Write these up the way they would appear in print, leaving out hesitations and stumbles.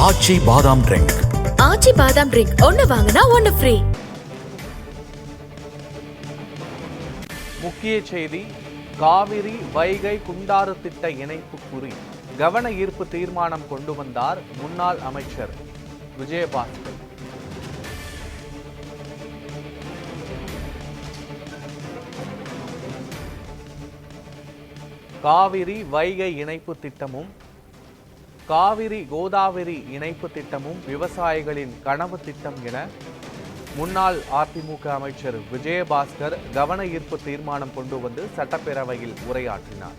ஆச்சி பாதாம் ட்ரிங்க். ஆச்சி பாதாம் ட்ரிங்க் ஒன்னு வாங்கினா ஒன்னு ஃப்ரீ. முக்கிய செய்தி: காவிரி வைகை குண்டாறு திட்ட இணைப்பு குறி கவன ஈர்ப்பு தீர்மானம் கொண்டு வந்தார் முன்னாள் அமைச்சர் விஜயபாஸ்கர். காவிரி வைகை இணைப்பு திட்டமும் காவிரி கோதாவரி இணைப்பு திட்டமும் விவசாயிகளின் கனவு திட்டம் என முன்னாள் அதிமுக அமைச்சர் விஜயபாஸ்கர் கவன ஈர்ப்பு தீர்மானம் கொண்டு வந்து சட்டப்பேரவையில் உரையாற்றினார்.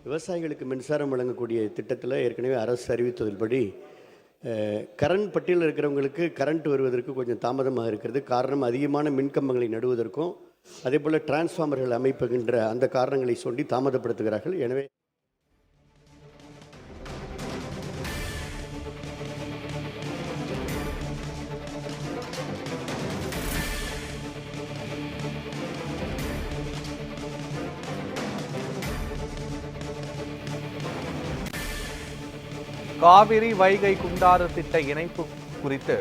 விவசாயிகளுக்கு மின்சாரம் வழங்கக்கூடிய திட்டத்தில் ஏற்கனவே அரசு அறிவித்ததுபடி கரண்ட் பட்டியலில் இருக்கிறவங்களுக்கு கரண்ட் வருவதற்கு கொஞ்சம் தாமதமாக இருக்கிறது. காரணம் அதிகமான மின்கம்பங்களை நடுவதற்கும் அதே போல் டிரான்ஸ்ஃபார்மர்கள் அமைப்புகின்ற அந்த காரணங்களை சொல்லி தாமதப்படுத்துகிறார்கள். எனவே காவிரி வைகை குண்டாறு திட்ட இணைப்பு குறித்து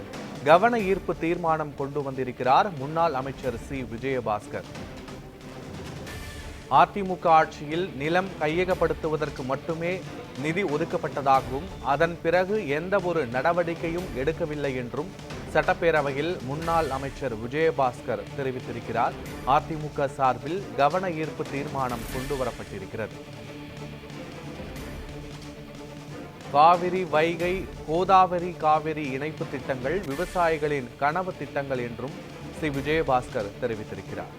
கவன ஈர்ப்பு தீர்மானம் கொண்டு வந்திருக்கிறார் முன்னாள் அமைச்சர் சி விஜயபாஸ்கர். அதிமுக ஆட்சியில் நிலம் கையகப்படுத்துவதற்கு மட்டுமே நிதி ஒதுக்கப்பட்டதாகவும் அதன் பிறகு எந்த ஒரு நடவடிக்கையும் எடுக்கவில்லை என்றும் சட்டப்பேரவையில் முன்னாள் அமைச்சர் விஜயபாஸ்கர் தெரிவித்திருக்கிறார். அதிமுக சார்பில் கவன ஈர்ப்பு தீர்மானம் கொண்டுவரப்பட்டிருக்கிறது. காவிரி வைகை கோதாவரி காவிரி இணைப்பு திட்டங்கள் விவசாயிகளின் கனவு திட்டங்கள் என்றும் சி விஜயபாஸ்கர் தெரிவித்திருக்கிறார்.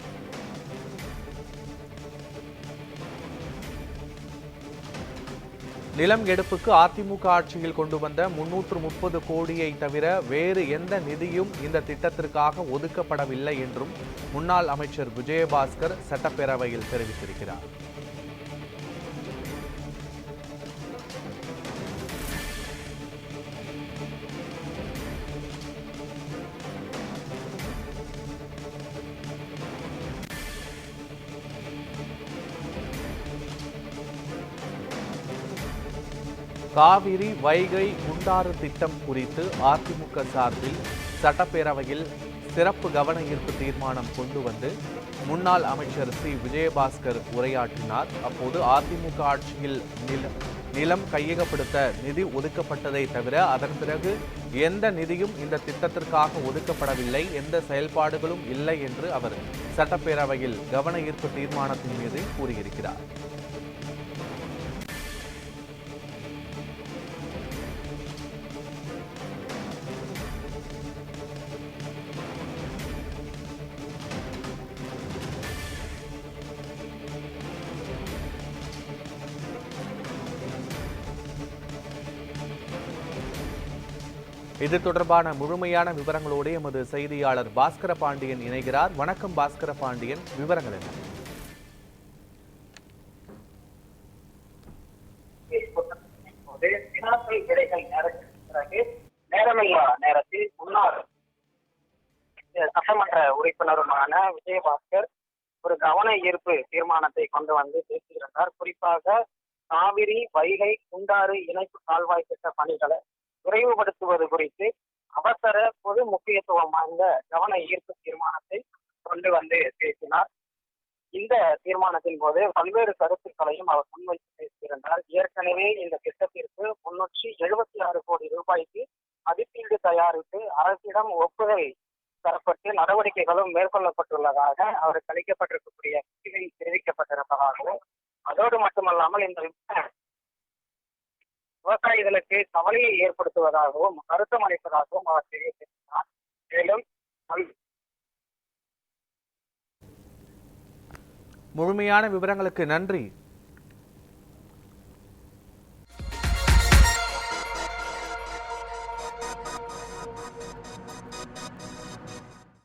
நிலம் எடுப்புக்கு அதிமுக ஆட்சியில் கொண்டு வந்த 330 கோடியை தவிர வேறு எந்த நிதியும் இந்த திட்டத்திற்காக ஒதுக்கப்படவில்லை என்றும் முன்னாள் அமைச்சர் விஜயபாஸ்கர் சட்டப்பேரவையில் தெரிவித்திருக்கிறார். காவிரி வைகை குண்டாறு திட்டம் குறித்து அதிமுக சார்பில் சட்டப்பேரவையில் சிறப்பு கவன ஈர்ப்பு தீர்மானம் கொண்டு வந்து முன்னாள் அமைச்சர் சி விஜயபாஸ்கர் உரையாற்றினார். அப்போது அதிமுக ஆட்சியில் நிலம் கையகப்படுத்த நிதி ஒதுக்கப்பட்டதை தவிர அதன் பிறகு எந்த நிதியும் இந்த திட்டத்திற்காக ஒதுக்கப்படவில்லை, எந்த செயல்பாடுகளும் இல்லை என்று அவர் சட்டப்பேரவையில் கவன ஈர்ப்பு தீர்மானத்தின் மீது கூறியிருக்கிறார். இது தொடர்பான முழுமையான விவரங்களோடு எமது செய்தியாளர் பாஸ்கர பாண்டியன் இணைகிறார். வணக்கம் பாஸ்கர பாண்டியன், விவரங்கள் என்ன? நேரத்தில் முன்னாள் சட்டமன்ற உறுப்பினருமான விஜயபாஸ்கர் ஒரு கவன ஈர்ப்பு தீர்மானத்தை கொண்டு வந்து பேசியிருந்தார். குறிப்பாக காவிரி வைகை குண்டாறு இணைப்பு கால்வாய் திட்ட பணிகளை விரைவுபடுத்துவது குறித்து அவசர பொது முக்கியத்துவம் வாய்ந்த கவன ஈர்ப்பு தீர்மானத்தை கொண்டு வந்து பேசினார். இந்த தீர்மானத்தின் போது பல்வேறு கருத்துக்களையும் அவர் முன்வைத்து பேசியிருந்தார். ஏற்கனவே இந்த திட்டத்திற்கு 376 கோடி ரூபாய்க்கு மதிப்பீடு தயாரித்து அரசிடம் ஒப்புதல் தரப்பட்டு நடவடிக்கைகளும் மேற்கொள்ளப்பட்டுள்ளதாக அவருக்கு அளிக்கப்பட்டிருக்கக்கூடிய தெரிவிக்கப்பட்டிருப்பதாகவும், அதோடு மட்டுமல்லாமல் இந்த விவசாயிகளுக்கு கவலையை ஏற்படுத்துவதாகவும் கருத்தம் அளிப்பதாகவும் அவர் தெரிவித்திருக்கிறார். மேலும் முழுமையான விவரங்களுக்கு நன்றி